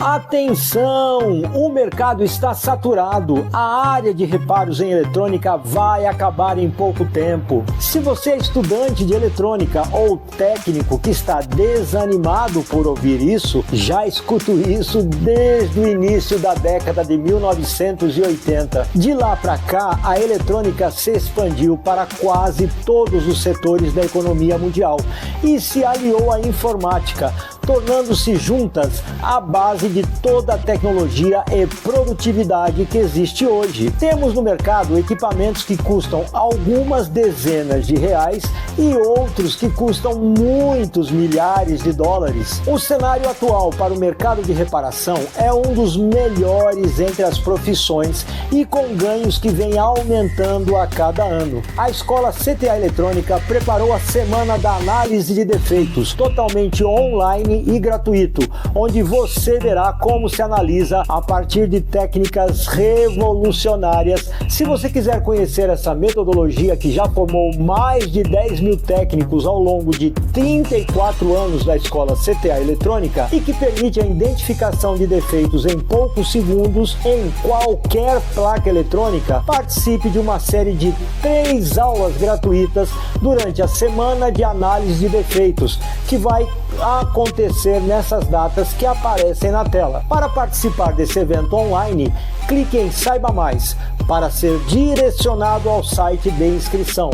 Atenção! O mercado está saturado. A área de reparos em eletrônica vai acabar em pouco tempo. Se você é estudante de eletrônica ou técnico que está desanimado por ouvir isso, já escuto isso desde o início da década de 1980. De lá para cá, a eletrônica se expandiu para quase todos os setores da economia mundial e se aliou à informática, tornando-se juntas a base de toda a tecnologia e produtividade que existe hoje. Temos no mercado equipamentos que custam algumas dezenas de reais e outros que custam muitos milhares de dólares. O cenário atual para o mercado de reparação é um dos melhores entre as profissões e com ganhos que vem aumentando a cada ano. A escola CTA Eletrônica preparou a Semana da Análise de Defeitos, totalmente online e gratuito, onde você verá como se analisa a partir de técnicas revolucionárias. Se você quiser conhecer essa metodologia que já formou mais de 10 mil técnicos ao longo de 34 anos da escola CTA Eletrônica e que permite a identificação de defeitos em poucos segundos em qualquer placa eletrônica, participe de uma série de 3 aulas gratuitas durante a Semana de Análise de Defeitos, que vai acontecer nessas datas que aparecem na tela. Para participar desse evento online, clique em Saiba Mais para ser direcionado ao site de inscrição.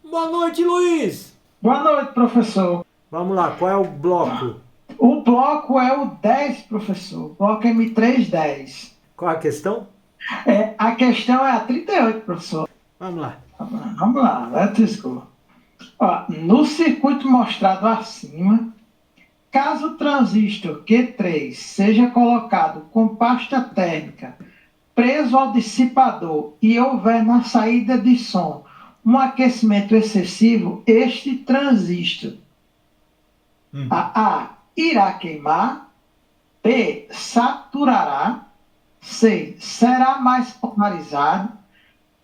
Boa noite, Luiz! Boa noite, professor. Vamos lá, qual é o bloco? O bloco é o 10, professor. Bloco M310. Qual a questão? A questão é a 38, professor. Vamos lá. Vamos lá, let's go. Ó, no circuito mostrado acima, caso o transistor Q3 seja colocado com pasta térmica preso ao dissipador e houver na saída de som um aquecimento excessivo, este transistor A irá queimar, B saturará, C será mais polarizado,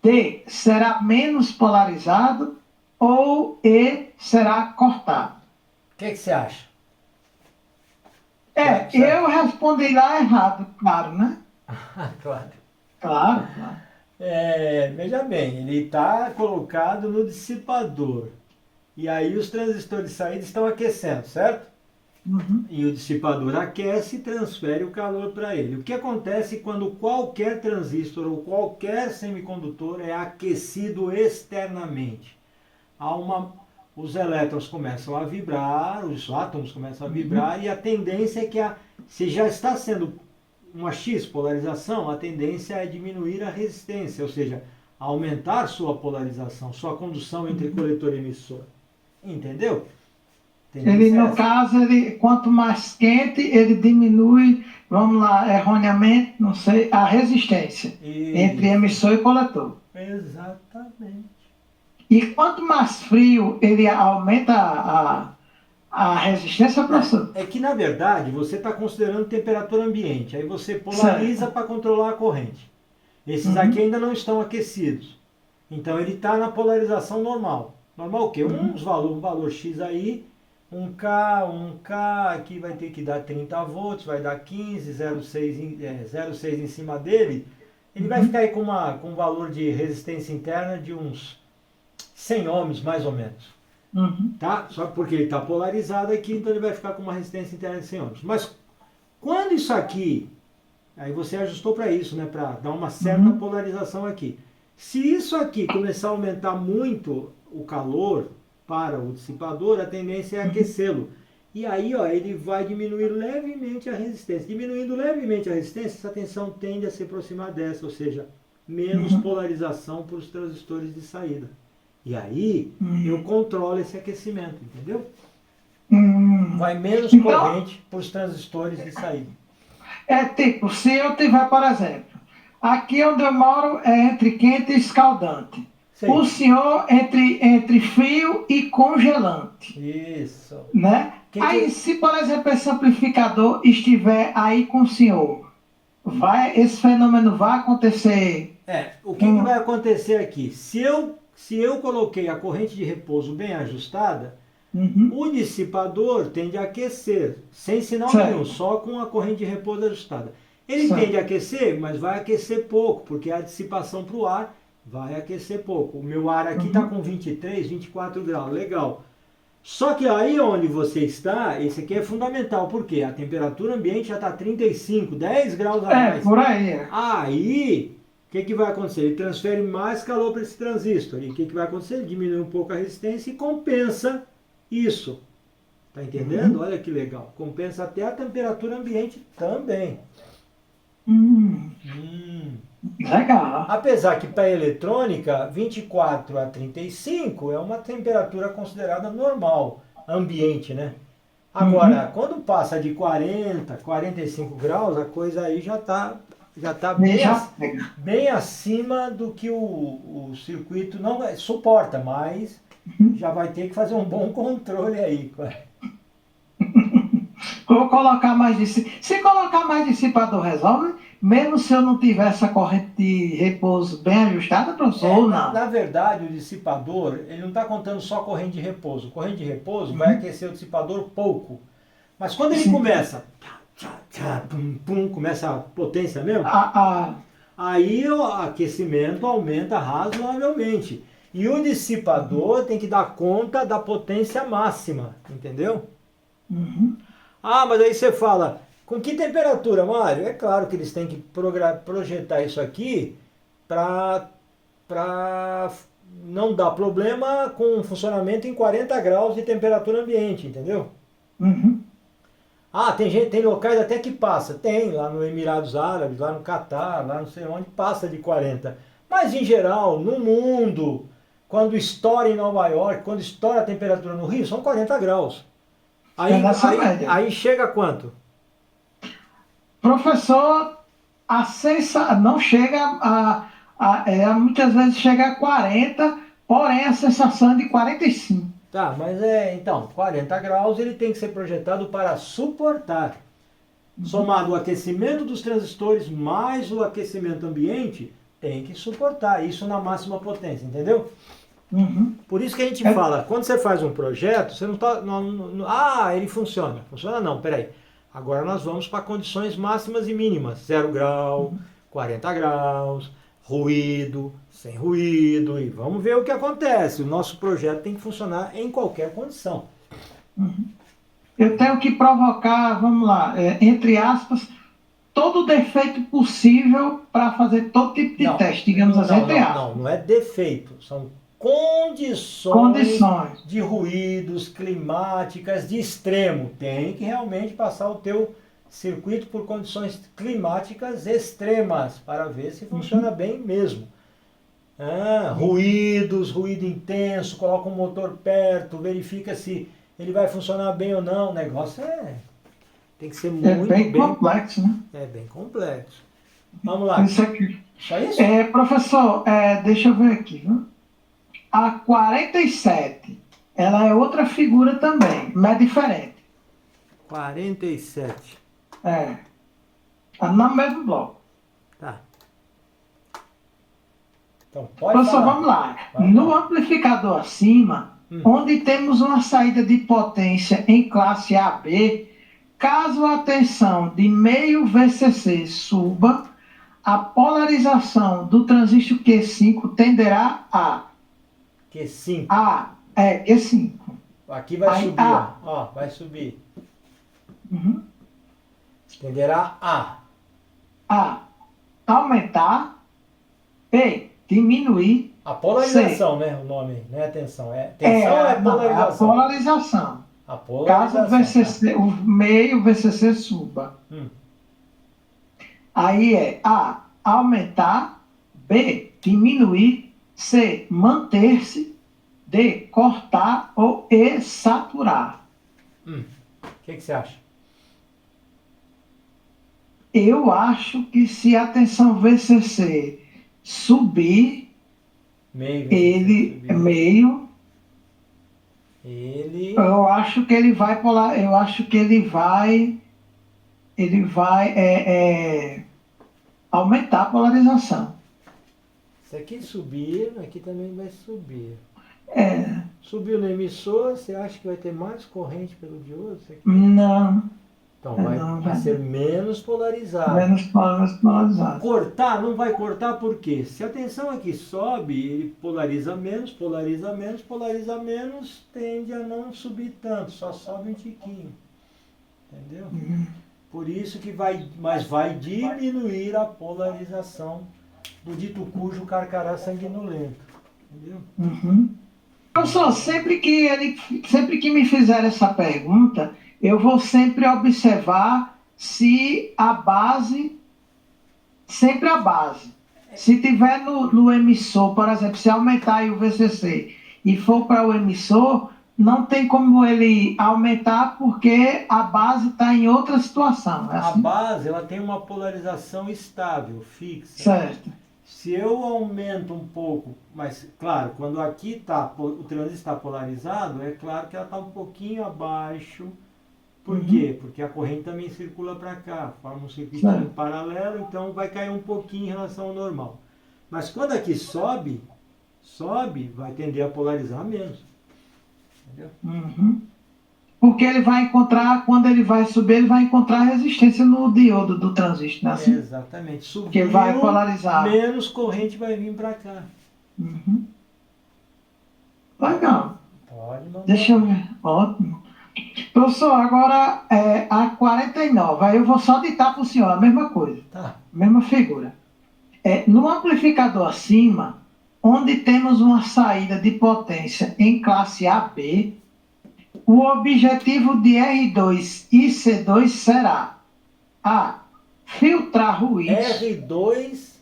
D será menos polarizado ou E será cortado. O que você acha? Eu respondi lá errado, claro, né? Claro. Claro. Veja bem, ele está colocado no dissipador. E aí os transistores de saída estão aquecendo, certo? Uhum. E o dissipador aquece e transfere o calor para ele. O que acontece quando qualquer transistor ou qualquer semicondutor é aquecido externamente? Os elétrons começam a vibrar, os átomos começam a vibrar, e a tendência é que, se já está sendo uma X polarização, a tendência é diminuir a resistência, ou seja, aumentar sua polarização, sua condução entre coletor e emissor. Entendeu? Ele, no caso, quanto mais quente, ele diminui, vamos lá, erroneamente, não sei, a resistência entre emissor e coletor. Exatamente. E quanto mais frio, ele aumenta a resistência, professor? É que, na verdade, você está considerando temperatura ambiente. Aí você polariza para controlar a corrente. Esses aqui ainda não estão aquecidos. Então, ele está na polarização normal. Normal o quê? Um valor X aí, 1K, aqui vai ter que dar 30 volts, vai dar 15, 0,6 em cima dele. Ele vai ficar aí com um valor de resistência interna de uns 100 ohms, mais ou menos. Tá? Só porque ele está polarizado aqui, então ele vai ficar com uma resistência interna de 100 ohms. Mas quando isso aqui, aí você ajustou para isso, né? Para dar uma certa polarização aqui. Se isso aqui começar a aumentar muito o calor para o dissipador, a tendência é aquecê-lo. E aí, ó, ele vai diminuir levemente a resistência. Diminuindo levemente a resistência, essa tensão tende a se aproximar dessa, ou seja, menos polarização para os transistores de saída. E aí, eu controlo esse aquecimento, entendeu? Vai menos corrente para os transistores de saída. Tipo, se eu tiver, por exemplo, aqui onde eu moro é entre quente e escaldante. Sim. O senhor entre frio e congelante. Isso. Né? Aí, se, por exemplo, esse amplificador estiver aí com o senhor, esse fenômeno vai acontecer? O que vai acontecer aqui? Se eu coloquei a corrente de repouso bem ajustada, Uhum. O dissipador tende a aquecer, sem sinal Certo. nenhum, só com a corrente de repouso ajustada. Ele Certo. tende a aquecer, mas vai aquecer pouco, porque a dissipação para o ar vai aquecer pouco. O meu ar aqui está com 23, 24 graus, legal. Só que aí onde você está, esse aqui é fundamental, porque a temperatura ambiente já está 35, 10 graus a mais. Por aí. Aí, o que vai acontecer? Ele transfere mais calor para esse transistor. E o que vai acontecer? Ele diminui um pouco a resistência e compensa isso. Tá entendendo? Olha que legal. Compensa até a temperatura ambiente também. Legal. Apesar que para a eletrônica, 24 a 35 é uma temperatura considerada normal, ambiente, né? Agora, quando passa de 40, 45 graus, a coisa aí já tá bem acima do que o circuito não suporta, mas já vai ter que fazer um bom controle aí. Vou colocar mais dissipador. Se colocar mais dissipador resolve, mesmo se eu não tiver essa corrente de repouso bem ajustada, professor, ou não? Na verdade, o dissipador, ele não está contando só corrente de repouso. Corrente de repouso vai aquecer o dissipador pouco. Mas quando ele começa, começa a potência mesmo, aí o aquecimento aumenta razoavelmente. E o dissipador tem que dar conta da potência máxima, entendeu? Mas aí você fala, com que temperatura, Mário? É claro que eles têm que projetar isso aqui para não dar problema com funcionamento em 40 graus de temperatura ambiente, entendeu? Tem locais até que passa. Tem, lá no Emirados Árabes, lá no Catar, lá não sei onde, passa de 40. Mas em geral, no mundo, quando estoura em Nova York, quando estoura a temperatura no Rio, são 40 graus. Aí chega a quanto? Professor, não chega muitas vezes chega a 40, porém a sensação é de 45. Tá, mas então, 40 graus ele tem que ser projetado para suportar. Somado o aquecimento dos transistores mais o aquecimento ambiente, tem que suportar isso na máxima potência, entendeu? Por isso que a gente fala, quando você faz um projeto, você não está... ele funciona. Funciona não, peraí. Agora nós vamos para condições máximas e mínimas. 0 grau, 40 graus, ruído, sem ruído. E vamos ver o que acontece. O nosso projeto tem que funcionar em qualquer condição. Eu tenho que provocar, vamos lá, entre aspas, todo defeito possível para fazer todo tipo de teste, digamos assim, entre aspas. Não é defeito. São condições de ruídos, climáticas, de extremo. Tem que realmente passar o teu circuito por condições climáticas extremas para ver se funciona bem mesmo. Ruído intenso, coloca um motor perto, verifica se ele vai funcionar bem ou não. O negócio tem que ser muito bem complexo, né? É bem complexo. Vamos lá. Isso aqui. Só isso? Professor, deixa eu ver aqui, viu? A 47, ela é outra figura também, mas é diferente. 47. Tá no mesmo bloco. Tá. Então, pode Professor, falar. vamos lá. No amplificador acima, onde temos uma saída de potência em classe AB, caso a tensão de meio VCC suba, a polarização do transistor Q5 tenderá a... Q5. Q5. Aqui vai subir, ó. Vai subir. Tenderá a aumentar. B, diminuir. A polarização, né? O nome, não é a tensão. Tensão é polarização. A polarização. Caso o meio VCC suba. Aí é A, aumentar. B, diminuir. C, manter-se. D, cortar. Ou E, saturar. O que você acha? Eu acho que se a tensão VCC subir, eu acho que ele vai aumentar a polarização. Se aqui subir, aqui também vai subir. Subiu no emissor, você acha que vai ter mais corrente pelo diodo? Não. Então vai ser menos polarizado. Menos polarizado. Cortar, não vai cortar por quê? Se a tensão aqui sobe, ele polariza menos, tende a não subir tanto, só sobe um tiquinho. Entendeu? Por isso que vai diminuir a polarização do dito cujo carcará sanguinolento. Entendeu? Professor, sempre que me fizer essa pergunta, eu vou sempre observar se a base, sempre a base. Se tiver no emissor, por exemplo, se aumentar aí o VCC e for para o emissor, não tem como ele aumentar porque a base está em outra situação. É assim? A base ela tem uma polarização estável, fixa. Certo. Se eu aumento um pouco, mas claro, quando aqui o trânsito está polarizado, é claro que ela está um pouquinho abaixo. Por quê? Porque a corrente também circula para cá, forma um circuitinho paralelo, então vai cair um pouquinho em relação ao normal. Mas quando aqui sobe, vai tender a polarizar menos. Entendeu? Porque ele vai encontrar, quando ele vai subir, ele vai encontrar resistência no diodo do transistor, né? Assim? Exatamente. Subiu, que vai polarizar. Menos corrente vai vir para cá. Legal. Pode mandar. Deixa eu ver. Ótimo. Professor, agora a 49. Aí eu vou só ditar para o senhor a mesma coisa. Tá. Mesma figura. No amplificador acima, onde temos uma saída de potência em classe AB, o objetivo de R2 e C2 será A. Filtrar ruídos. R2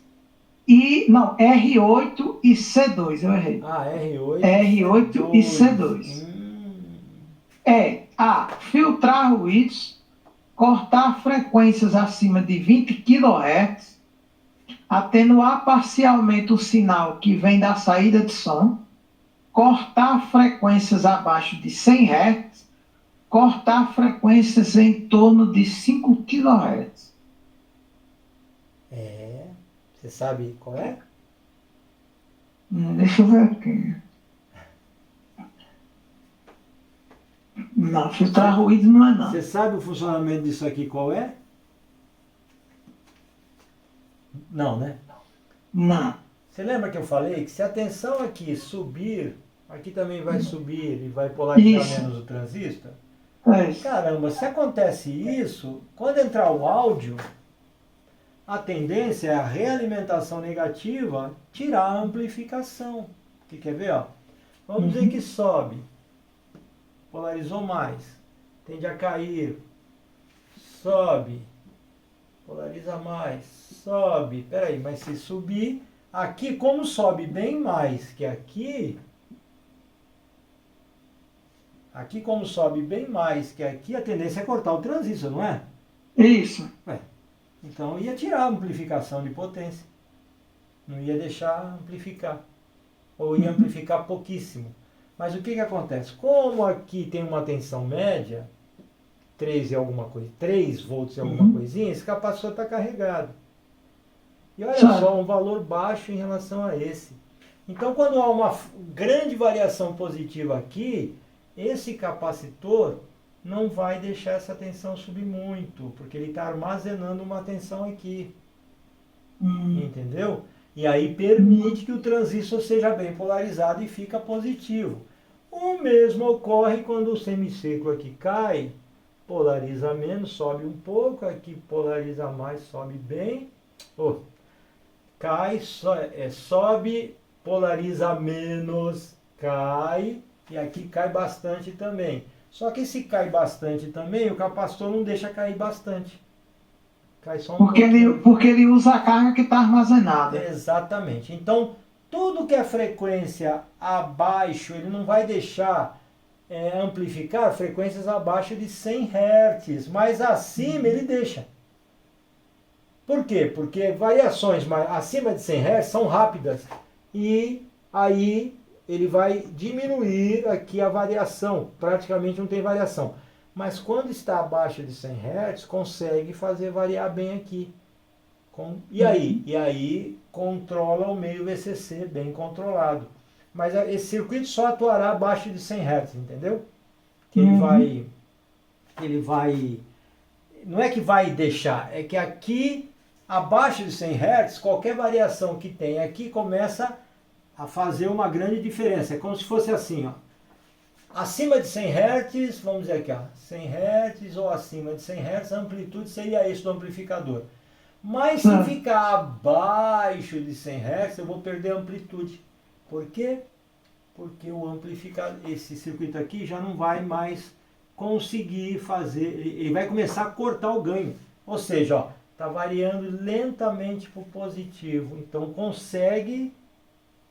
R8 e C2, eu errei. R8. R8 e C2. A. Filtrar ruídos, cortar frequências acima de 20 kHz, atenuar parcialmente o sinal que vem da saída de som, cortar frequências abaixo de 100 Hz, cortar frequências em torno de 5 kHz. Você sabe qual é? Deixa eu ver aqui. Não, filtrar ruído não é não. Você sabe o funcionamento disso aqui qual é? Não, né? Não. Você lembra que eu falei que se a tensão aqui subir, aqui também vai subir e vai polarizar menos o transistor? Caramba, se acontece isso, quando entrar o áudio, a tendência é a realimentação negativa tirar a amplificação. Que quer ver? Ó? Vamos dizer que sobe. Polarizou mais. Tende a cair. Sobe. Polariza mais. Sobe. Peraí, mas se subir, aqui como sobe bem mais que aqui, como sobe bem mais que aqui, a tendência é cortar o transistor, não é? Isso. Então ia tirar a amplificação de potência. Não ia deixar amplificar. Ou ia amplificar pouquíssimo. Mas o que acontece? Como aqui tem uma tensão média, 3 volts e alguma coisinha, esse capacitor está carregado. E olha só, um valor baixo em relação a esse. Então quando há uma grande variação positiva aqui, esse capacitor não vai deixar essa tensão subir muito, porque ele está armazenando uma tensão aqui. Entendeu? E aí permite que o transistor seja bem polarizado e fica positivo. O mesmo ocorre quando o semiseco aqui cai, polariza menos, sobe um pouco, aqui polariza mais, sobe bem. Cai, sobe, polariza menos, cai, e aqui cai bastante também. Só que se cai bastante também, o capacitor não deixa cair bastante. Cai só um pouquinho. Porque ele usa a carga que está armazenada. Exatamente. Então, tudo que é frequência abaixo, ele não vai deixar amplificar frequências abaixo de 100 Hz, mas acima ele deixa. Por quê? Porque variações acima de 100 Hz são rápidas e aí ele vai diminuir aqui a variação, praticamente não tem variação. Mas quando está abaixo de 100 Hz, consegue fazer variar bem aqui. E aí controla o meio VCC bem controlado. Mas esse circuito só atuará abaixo de 100 Hz, entendeu? Que ele vai, não é que vai deixar, é que aqui, abaixo de 100 Hz, qualquer variação que tem aqui começa a fazer uma grande diferença. É como se fosse assim, ó. Acima de 100 Hz, vamos dizer aqui, ó, 100 Hz ou acima de 100 Hz, a amplitude seria isso do amplificador. Mas se ficar abaixo de 100 Hz, eu vou perder a amplitude. Por quê? Porque o amplificador, esse circuito aqui já não vai mais conseguir fazer, ele vai começar a cortar o ganho. Ou seja, ó, está variando lentamente para o positivo. Então consegue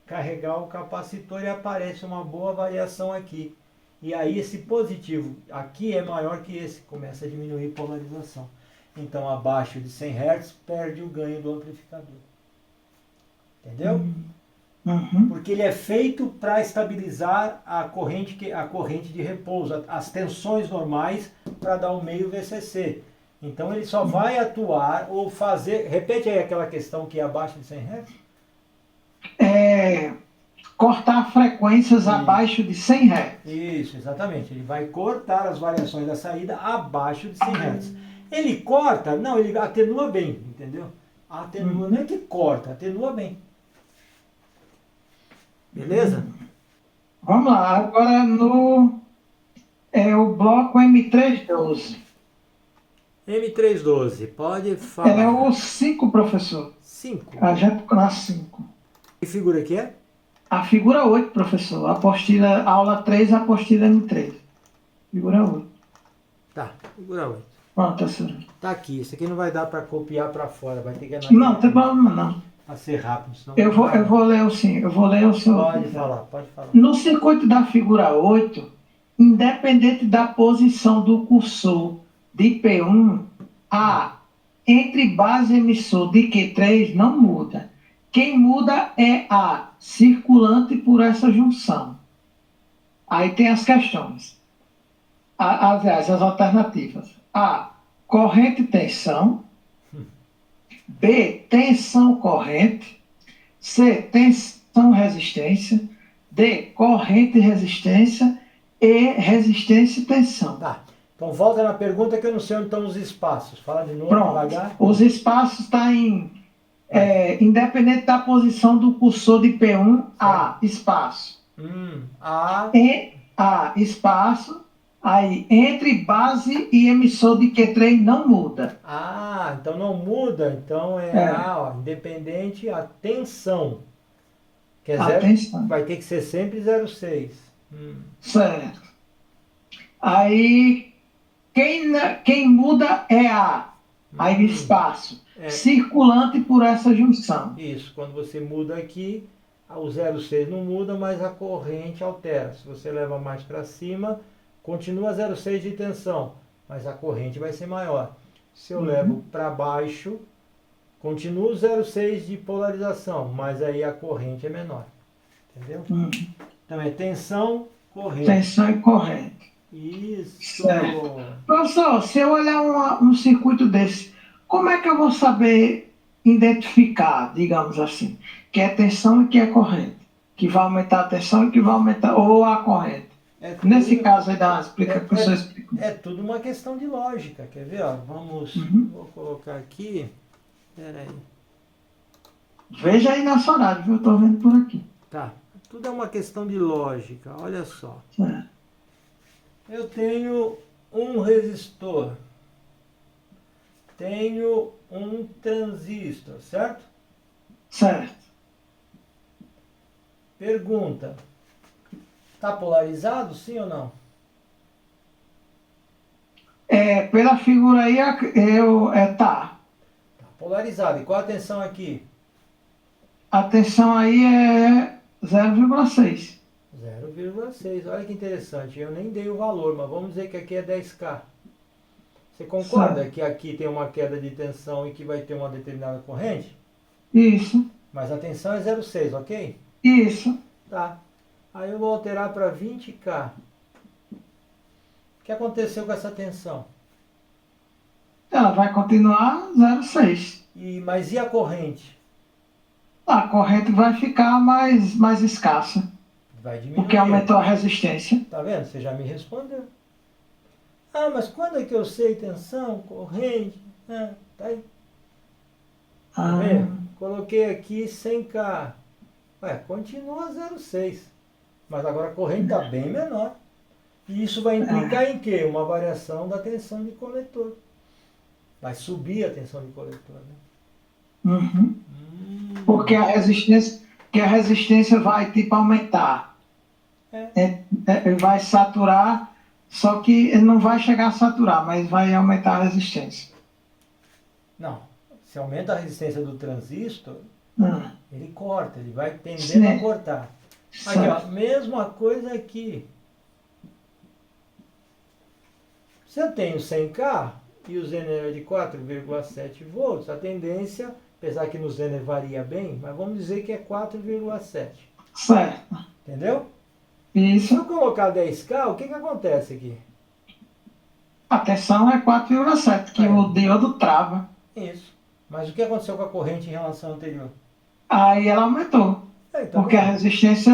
carregar o capacitor e aparece uma boa variação aqui. E aí esse positivo aqui é maior que esse, começa a diminuir a polarização. Então abaixo de 100 Hz perde o ganho do amplificador. Entendeu? Porque ele é feito para estabilizar a corrente de repouso, as tensões normais para dar o meio VCC. Então ele só vai atuar ou fazer... Repete aí aquela questão que é abaixo de 100 Hz. Cortar frequências abaixo de 100 Hz. Isso, exatamente. Ele vai cortar as variações da saída abaixo de 100 Hz. Ele corta, não, ele atenua bem, entendeu? Atenua, não é que corta, atenua bem. Beleza? Vamos lá, agora o bloco M312. M312, pode falar. É o 5, professor. 5? A gente na 5. Que figura que é? A figura 8, professor. Apostila, aula 3, apostila M3. Figura 8. Tá, figura 8. Pronto, professor. Tá aqui, isso aqui não vai dar para copiar para fora, vai ter que analisar. Não, não tem problema não. Para ser rápido, senão... Eu vou ler o sim, eu vou ler o seu. Pode falar. No circuito da figura 8, independente da posição do cursor de P1, A entre base e emissor de Q3 não muda. Quem muda é a circulante por essa junção. Aí tem as questões. Aliás, as alternativas. A, corrente e tensão. B, tensão corrente. C, tensão resistência. D, corrente e resistência. E, resistência e tensão. Tá. Então volta na pergunta que eu não sei onde estão os espaços. Fala de novo, pronto, devagar. Os espaços estão em... independente da posição do cursor de P1, A, espaço. A, espaço. Aí, entre base e emissor de Q3 não muda. Ah, então não muda. Então independente a tensão. Quer dizer, vai ter que ser sempre 0,6. Certo. Aí, quem muda é A. Aí, espaço. Circulante por essa junção. Isso, quando você muda aqui, o 0,6 não muda, mas a corrente altera. Se você leva mais para cima, continua 0,6 de tensão, mas a corrente vai ser maior. Se eu levo para baixo, continua 0,6 de polarização, mas aí a corrente é menor. Entendeu? Então é tensão, corrente. Tensão e corrente. Isso. Certo. Professor, se eu olhar um circuito desse, como é que eu vou saber identificar, digamos assim, que é tensão e que é corrente? Que vai aumentar a tensão e que vai aumentar, ou a corrente? Nesse caso aí, o professor explica. É tudo uma questão de lógica, quer ver? Ó, vou colocar aqui, peraí. Veja aí na sua horário, eu estou vendo por aqui. Tá, tudo é uma questão de lógica, olha só. Certo. Eu tenho um resistor, tenho um transistor, certo? Certo. Pergunta, está polarizado, sim ou não? Pela figura aí, tá. Tá polarizado. E qual a tensão aqui? A tensão aí é 0,6. 0,6. Olha que interessante. Eu nem dei o valor, mas vamos dizer que aqui é 10K. Você concorda que aqui tem uma queda de tensão e que vai ter uma determinada corrente? Isso. Mas a tensão é 0,6, ok? Isso. Tá. Aí eu vou alterar para 20K. O que aconteceu com essa tensão? Ela vai continuar 0,6. Mas e a corrente? A corrente vai ficar mais escassa. Vai diminuir. Porque aumentou a resistência. Tá vendo? Você já me respondeu. Ah, mas quando é que eu sei tensão, corrente? Ah, tá aí. Tá vendo? Coloquei aqui 100K. Ué, continua 0,6. Mas agora a corrente está bem menor. E isso vai implicar em quê? Uma variação da tensão de coletor. Vai subir a tensão de coletor, né? Uhum. Porque a resistência vai tipo aumentar. Ele vai saturar, só que ele não vai chegar a saturar, mas vai aumentar a resistência. Não. Se aumenta a resistência do transistor, ele corta, ele vai tendendo Sim. a cortar. Aqui, ó, mesma coisa aqui. Se eu tenho 100K e o Zener é de 4,7 volts, a tendência, apesar que no Zener varia bem, mas vamos dizer que é 4,7. Certo. Entendeu? Se Isso. eu colocar 10K, o que acontece aqui? A tensão é 4,7, que o diodo trava. Isso. Mas o que aconteceu com a corrente em relação ao anterior? Aí ela aumentou. Então, Porque a resistência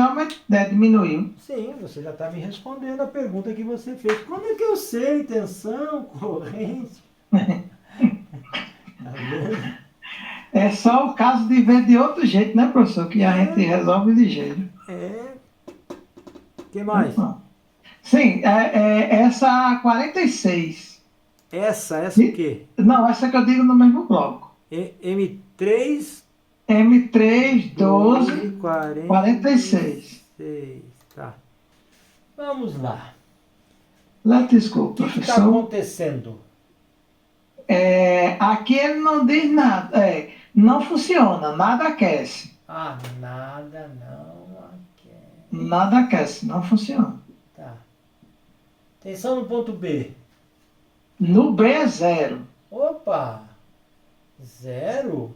diminuiu. sim, você já está me respondendo a pergunta que você fez. Como é que eu sei tensão, corrente? Tá vendo? É só o caso de ver de outro jeito, né, professor? Que a gente resolve de jeito. O que mais? Sim, essa 46. Essa o quê? Não, essa que eu digo no mesmo bloco. M3... M3, 12, 46. Tá. Vamos lá. Desculpa, O que está professor. acontecendo? Aqui ele não diz nada. Não funciona, nada aquece. Ah, nada não aquece. Nada aquece, não funciona. Tá. Tensão no ponto B. No B é 0. Opa! 0?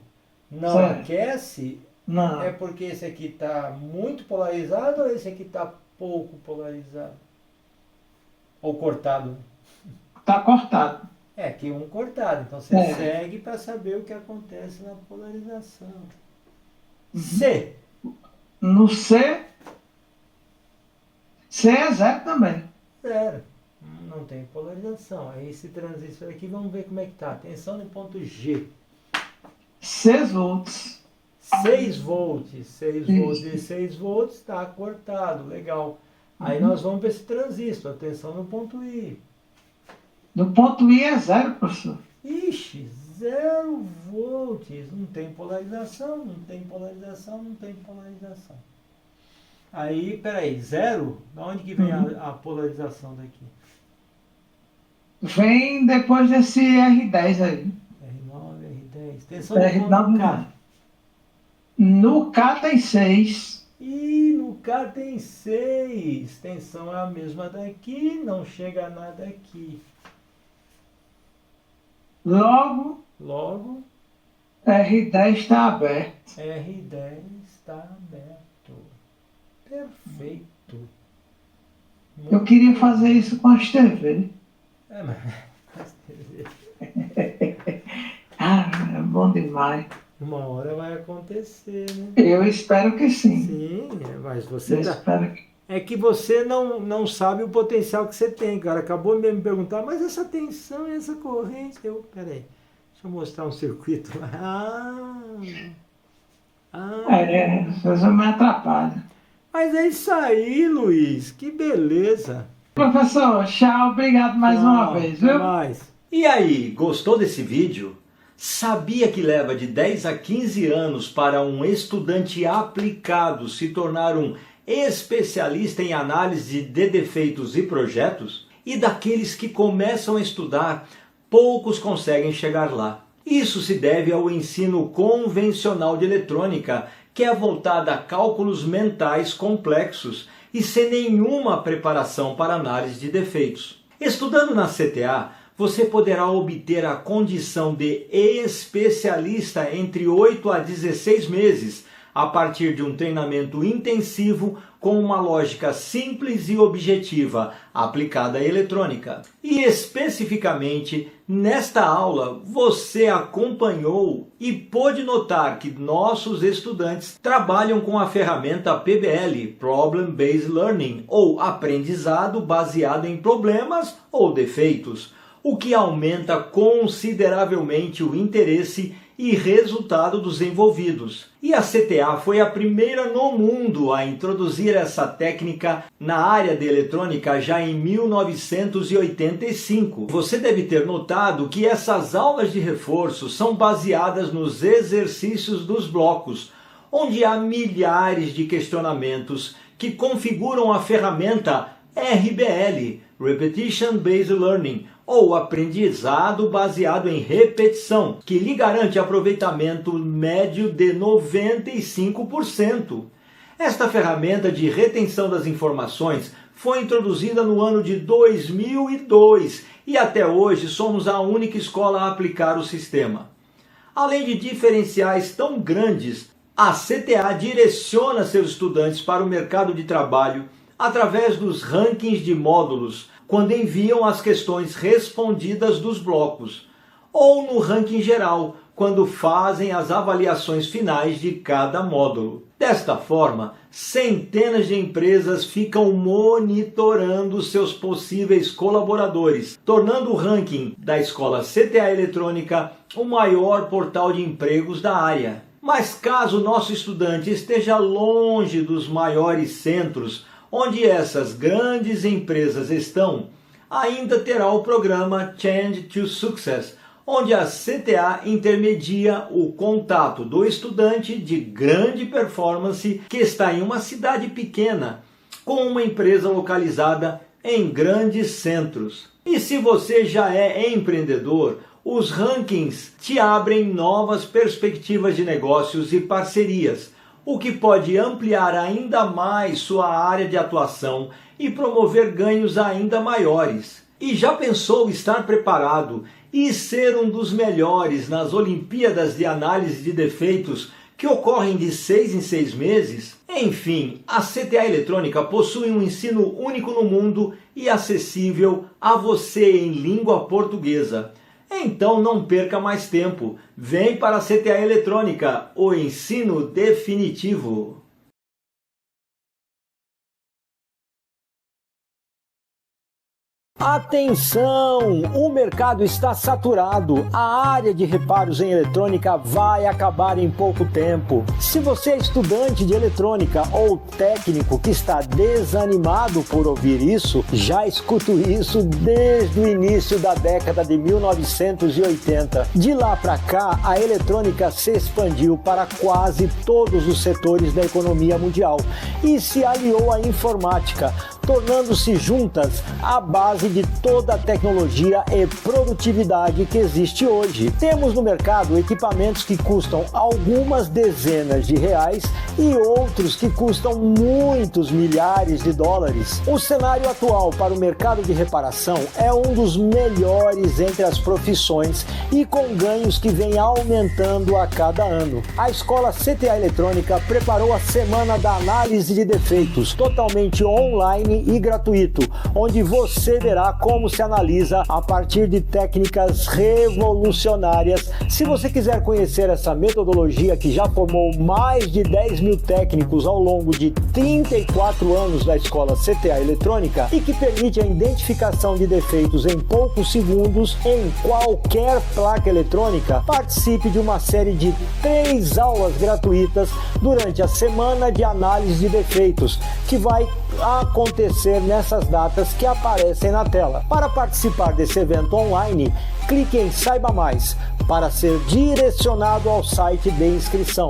Não Certo. aquece? Não. É porque esse aqui está muito polarizado ou esse aqui está pouco polarizado? Ou cortado? Está cortado. Aqui um cortado. Então você segue para saber o que acontece na polarização. C. No C é 0 também. 0. Não tem polarização. Aí esse transistor aqui, vamos ver como é que está. Tensão no ponto G. 6 volts. 6 volts. 6 volts e 6 volts está cortado. Legal. Aí nós vamos para esse transistor. Tensão no ponto I. No ponto I é 0, professor. Ixi, 0 volts. Não tem polarização, não tem polarização, não tem polarização. Aí, peraí, 0? Da onde que vem a polarização daqui? Vem depois desse R10 aí. R9, R10. Tensão no ponto K. No K tem 6. E no K tem 6. Tensão é a mesma daqui, não chega a nada aqui. Logo, R10 está aberto. R10 está aberto. Perfeito. Eu queria fazer isso com as TV. Mas com as TV. É bom demais. Uma hora vai acontecer, né? Eu espero que sim. Sim, mas você espero que... É que você não sabe o potencial que você tem, cara. Acabou de me perguntar, mas essa tensão e essa corrente... Peraí, deixa eu mostrar um circuito. Às vezes eu me atrapalho. Mas é isso aí, Luiz. Que beleza. Professor, tchau. Obrigado mais uma vez, viu? E aí, gostou desse vídeo? Sabia que leva de 10 a 15 anos para um estudante aplicado se tornar um especialista em análise de defeitos e projetos? E daqueles que começam a estudar, poucos conseguem chegar lá. Isso se deve ao ensino convencional de eletrônica, que é voltada a cálculos mentais complexos e sem nenhuma preparação para análise de defeitos. Estudando na CTA, você poderá obter a condição de especialista entre 8 a 16 meses, a partir de um treinamento intensivo com uma lógica simples e objetiva aplicada à eletrônica. E especificamente nesta aula você acompanhou e pôde notar que nossos estudantes trabalham com a ferramenta PBL, Problem Based Learning, ou aprendizado baseado em problemas ou defeitos, o que aumenta consideravelmente o interesse e resultado dos envolvidos. E a CTA foi a primeira no mundo a introduzir essa técnica na área de eletrônica já em 1985. Você deve ter notado que essas aulas de reforço são baseadas nos exercícios dos blocos, onde há milhares de questionamentos que configuram a ferramenta RBL, Repetition Based Learning, ou aprendizado baseado em repetição, que lhe garante aproveitamento médio de 95%. Esta ferramenta de retenção das informações foi introduzida no ano de 2002 e até hoje somos a única escola a aplicar o sistema. Além de diferenciais tão grandes, a CTA direciona seus estudantes para o mercado de trabalho através dos rankings de módulos, quando enviam as questões respondidas dos blocos, ou no ranking geral, quando fazem as avaliações finais de cada módulo. Desta forma, centenas de empresas ficam monitorando seus possíveis colaboradores, tornando o ranking da Escola CTA Eletrônica o maior portal de empregos da área. Mas caso o nosso estudante esteja longe dos maiores centros, onde essas grandes empresas estão, ainda terá o programa Change to Success, onde a CTA intermedia o contato do estudante de grande performance que está em uma cidade pequena com uma empresa localizada em grandes centros. E se você já é empreendedor, os rankings te abrem novas perspectivas de negócios e parcerias, o que pode ampliar ainda mais sua área de atuação e promover ganhos ainda maiores. E já pensou estar preparado e ser um dos melhores nas Olimpíadas de Análise de Defeitos que ocorrem de 6 em 6 meses? Enfim, a CTA Eletrônica possui um ensino único no mundo e acessível a você em língua portuguesa. Então não perca mais tempo. Vem para a CTA Eletrônica, o ensino definitivo. Atenção! O mercado está saturado. A área de reparos em eletrônica vai acabar em pouco tempo. Se você é estudante de eletrônica ou técnico que está desanimado por ouvir isso, já escuto isso desde o início da década de 1980. De lá para cá, a eletrônica se expandiu para quase todos os setores da economia mundial e se aliou à informática, tornando-se juntas a base de toda a tecnologia e produtividade que existe hoje. Temos no mercado equipamentos que custam algumas dezenas de reais e outros que custam muitos milhares de dólares. O cenário atual para o mercado de reparação é um dos melhores entre as profissões e com ganhos que vem aumentando a cada ano. A Escola CTA Eletrônica preparou a Semana da Análise de Defeitos, totalmente online e gratuito, onde você verá como se analisa a partir de técnicas revolucionárias. Se você quiser conhecer essa metodologia que já formou mais de 10 mil técnicos ao longo de 34 anos da Escola CTA Eletrônica e que permite a identificação de defeitos em poucos segundos em qualquer placa eletrônica, participe de uma série de 3 aulas gratuitas durante a Semana de Análise de Defeitos, que vai acontecer nessas datas que aparecem na tela. Para participar desse evento online, clique em Saiba Mais para ser direcionado ao site de inscrição.